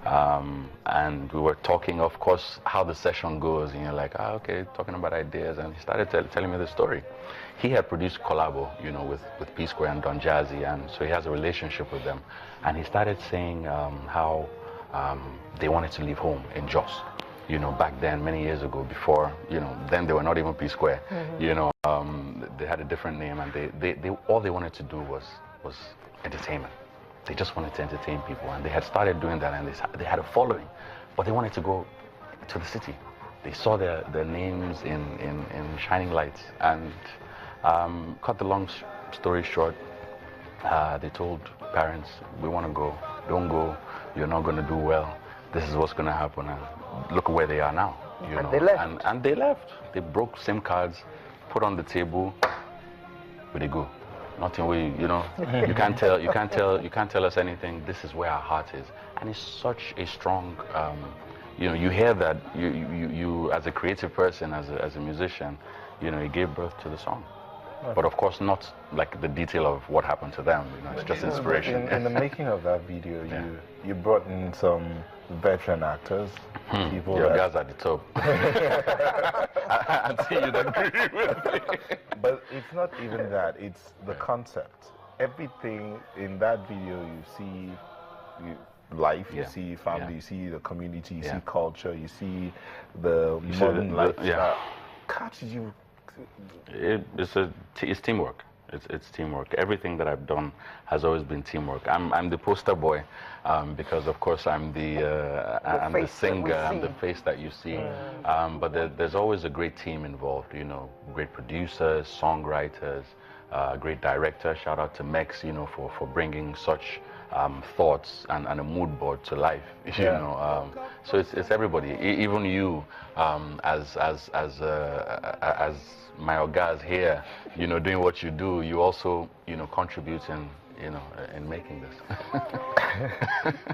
And we were talking, of course, how the session goes, and you're like, ah, okay, talking about ideas, and he started telling me the story. He had produced Collabo, you know, with P Square and Don Jazzy, and so he has a relationship with them. And he started saying how they wanted to leave home in Jos. You know, back then, many years ago, before, you know, then they were not even P Square. You know, they had a different name, and they all they wanted to do was entertainment. They just wanted to entertain people, and they had started doing that, and they had a following, but they wanted to go to the city. They saw their names in shining lights, and cut the long story short, they told parents, we want to go, don't go, you're not going to do well, this is what's going to happen, and look at where they are now. You know? They left. And they left. They broke SIM cards, put on the table, where they go. Nothing we, you know, you can't tell us anything. This is where our heart is, and it's such a strong, you know, you hear that you as a creative person, as a musician, you know, you gave birth to the song. But of course, not like the detail of what happened to them. You know, it's just inspiration. In the making of that video, you brought in some veteran actors, people. Your guys at the top. I think you'd agree with me. But it's not even that. It's the concept. Everything in that video, you see life, you see family, you see the community, you see culture, you see the modern life. How did you? It's teamwork. It's teamwork. Everything that I've done has always been teamwork. I'm the poster boy, because of course I'm the singer, I'm the face that you see. But there's always a great team involved. You know, great producers, songwriters, great director. Shout out to Mex, you know, for bringing such thoughts and a mood board to life. You know, so it's everybody. Even you, as my ogas here, you know, doing what you do, you also, you know, contribute in making this.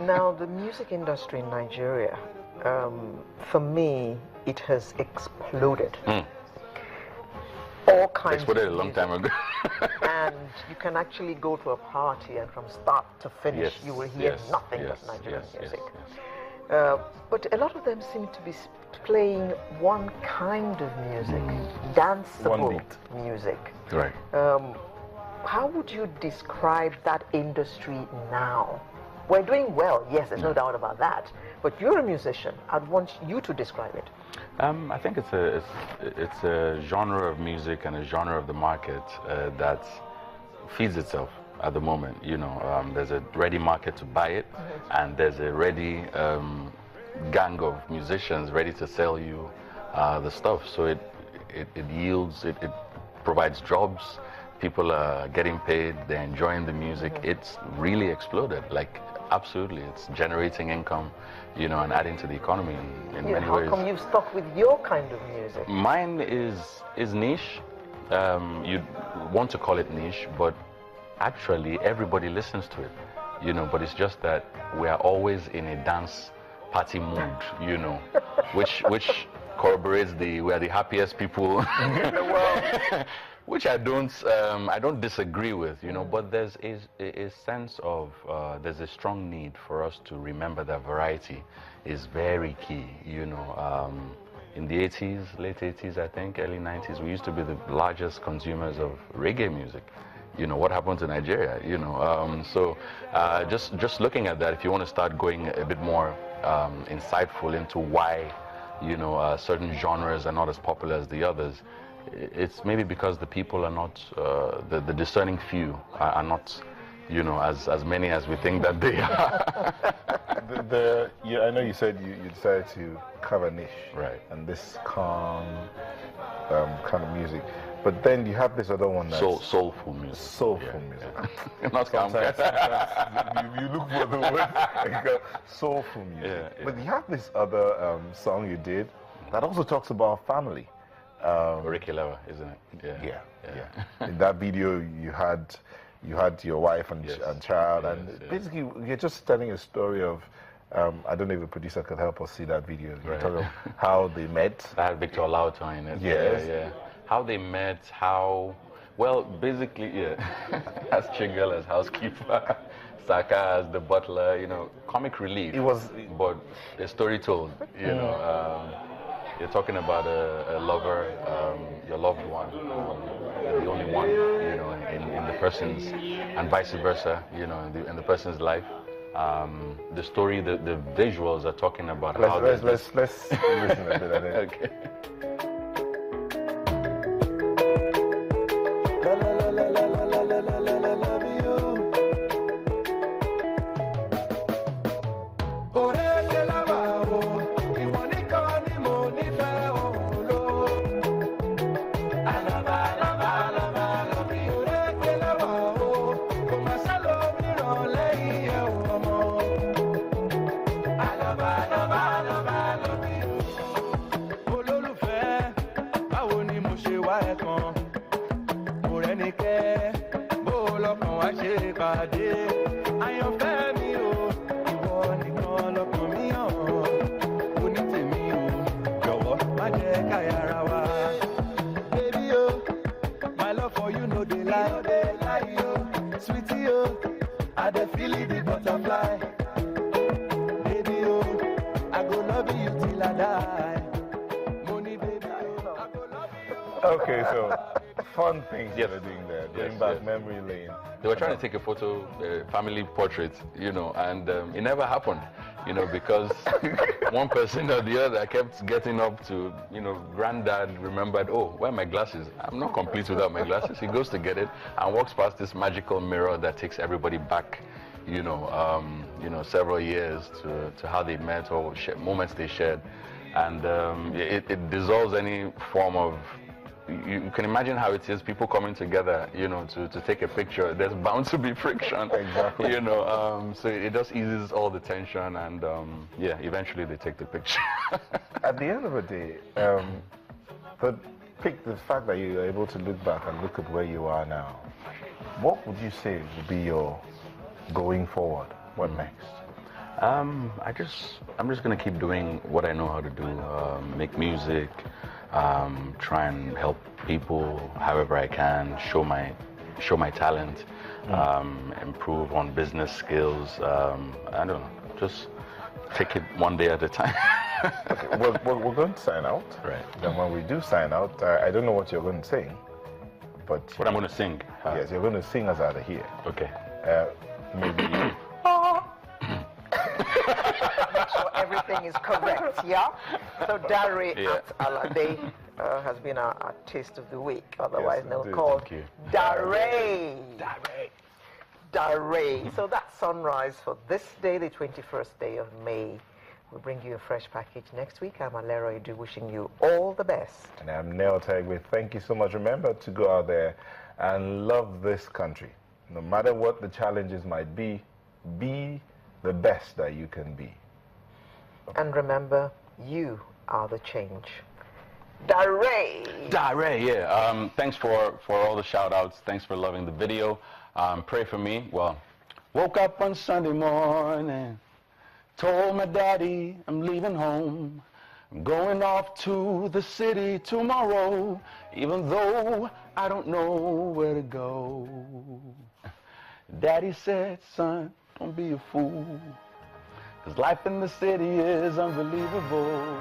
Now, the music industry in Nigeria, for me, it has exploded. All kinds. Exploded a long time ago. And you can actually go to a party, and from start to finish, you will hear nothing but Nigerian music. But a lot of them seem to be playing one kind of music, danceable music. Right. How would you describe that industry now? We're doing well, yes, there's no doubt about that. But you're a musician. I'd want you to describe it. I think it's a genre of music and a genre of the market that feeds itself at the moment. You know, there's a ready market to buy it, and there's a ready gang of musicians ready to sell you the stuff. So it yields, it provides jobs. People are getting paid. They're enjoying the music. It's really exploded. Like, absolutely, it's generating income, you know, and adding to the economy in many ways. How come you've stuck with your kind of music? Mine is niche. You'd want to call it niche, but actually everybody listens to it, you know. But it's just that we are always in a dance party mood, you know, which corroborates we are the happiest people in the world. Which I don't disagree with, you know, but there's a sense of, there's a strong need for us to remember that variety is very key, you know. In the 80s, late 80s, I think, early 90s, we used to be the largest consumers of reggae music. You know, what happened to Nigeria, you know. So just looking at that, if you want to start going a bit more insightful into why, you know, certain genres are not as popular as the others, it's maybe because the people are not, the discerning few are not, you know, as many as we think that they are. I know you said you decided to cover niche, right? And this calm kind of music, but then you have this other one that's soulful music. Soulful music. Yeah. Not sometimes you look for the word soulful music. Yeah. But you have this other song you did that also talks about family. Auricular, isn't it? Yeah. In that video, you had your wife and child, and basically you're just telling a story of. I don't know if the producer could help us see that video. You're talking about how they met. That had Victor Lauto in it. Yes. Yeah. How they met. Well, basically, as Chigel as housekeeper Saka as the butler, you know, comic relief. It was, but a story told. You know, you're talking about a lover, your loved one, the only one, you know, in the person's, and vice versa, you know, in the person's life. The story, the visuals are talking about how. Let's listen a bit of it. Okay. Okay, so fun things they were doing there, going back memory lane. They were trying to take a photo, family portrait, you know, and it never happened, you know, because one person or the other kept getting up to, you know, granddad remembered, oh, where are my glasses? I'm not complete without my glasses. He goes to get it and walks past this magical mirror that takes everybody back, you know, several years to how they met or moments they shared. And it dissolves any form of, you can imagine how it is, people coming together, you know, to take a picture. There's bound to be friction. Exactly. You know, so it just eases all the tension, and yeah, eventually they take the picture. At the end of the day, the fact that you're able to look back and look at where you are now, what would you say would be your going forward? What next? I'm just gonna keep doing what I know how to do, make music, try and help people however I can, show my talent, improve on business skills. I don't know, just take it one day at a time. Okay, we're going to sign out. Right. Then when we do sign out, I don't know what you're going to sing, but what I'm going to sing. Yes, you're going to sing us out of here. Okay. Maybe. Make sure everything is correct, yeah? So Dare at Alade has been our taste of the week, otherwise known called Dare. So that's sunrise for this day, the 21st day of May. We'll bring you a fresh package next week. I'm Alade Edu, wishing you all the best. And I'm Neil Tegwe. Thank you so much. Remember to go out there and love this country. No matter what the challenges might be the best that you can be. And remember, you are the change. Dare, yeah. Thanks for all the shout outs. Thanks for loving the video. Pray for me. Well, woke up on Sunday morning, told my daddy I'm leaving home. I'm going off to the city tomorrow, even though I don't know where to go. Daddy said, son, don't be a fool, 'cause life in the city is unbelievable.